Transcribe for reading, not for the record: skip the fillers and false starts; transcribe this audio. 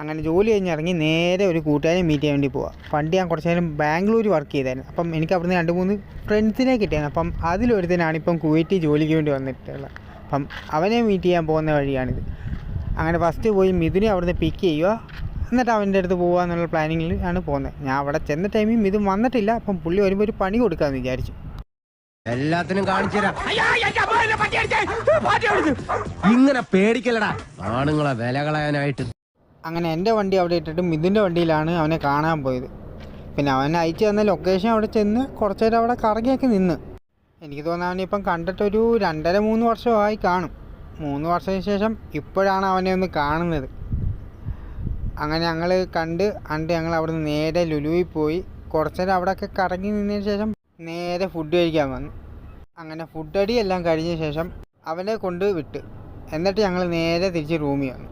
അങ്ങനെ ജോലി കഴിഞ്ഞിറങ്ങി നേരെ ഒരു കൂട്ടുകാരെ മീറ്റ് ചെയ്യാൻ വേണ്ടി പോവാം. പണ്ട് ഞാൻ കുറച്ച് നേരം ബാംഗ്ലൂർ വർക്ക് ചെയ്തായിരുന്നു. അപ്പം എനിക്ക് അവിടുന്ന് 2-3 ഫ്രണ്ട്സിനെ കിട്ടിയായിരുന്നു. അപ്പം അതിലൊരുത്തനാണ് ഇപ്പം കുവൈറ്റ് ജോലിക്ക് വേണ്ടി വന്നിട്ടുള്ളത്. അപ്പം അവനെ മീറ്റ് ചെയ്യാൻ പോകുന്ന വഴിയാണിത്. അങ്ങനെ ഫസ്റ്റ് പോയി മിഥുനെ അവിടുന്ന് പിക്ക് ചെയ്യുക, എന്നിട്ട് അവൻ്റെ അടുത്ത് പോകുക എന്നുള്ള പ്ലാനിങ്ങിൽ ആണ് പോകുന്നത്. ഞാൻ അവിടെ ചെന്ന ടൈമിൽ മിഥുൻ വന്നിട്ടില്ല. അപ്പം പുള്ളി വരുമ്പോൾ ഒരു പണി കൊടുക്കാമെന്ന് വിചാരിച്ചു. എല്ലാത്തിനും കാണിച്ചു തരാം. ഇങ്ങനെ പേടിക്കലടാ ആണുങ്ങളെ വില കളയാനായിട്ട്. അങ്ങനെ എൻ്റെ വണ്ടി അവിടെ ഇട്ടിട്ട് മിഥുൻ്റെ വണ്ടിയിലാണ് അവനെ കാണാൻ പോയത്. പിന്നെ അവനെ അയച്ചു തന്ന ലൊക്കേഷൻ അവിടെ ചെന്ന് കുറച്ച് നേരം അവിടെ കറങ്ങിയൊക്കെ നിന്ന്. എനിക്ക് തോന്നുന്നു അവനിപ്പം കണ്ടിട്ടൊരു 2.5-3 വർഷമായി കാണും. 3 വർഷത്തിന് ശേഷം ഇപ്പോഴാണ് അവനെ ഒന്ന് കാണുന്നത്. അങ്ങനെ ഞങ്ങൾ കണ്ട് ഞങ്ങൾ അവിടെ നിന്ന് നേരെ ലുലുവിൽ പോയി കുറച്ച് നേരം അവിടെയൊക്കെ കറങ്ങി നിന്നതിന് ശേഷം നേരെ ഫുഡ് കഴിക്കാൻ വന്നു. അങ്ങനെ ഫുഡ് അടിയെല്ലാം കഴിഞ്ഞ ശേഷം അവനെ കൊണ്ട് വിട്ട്, എന്നിട്ട് ഞങ്ങൾ നേരെ തിരിച്ച് റൂമിൽ വന്നു.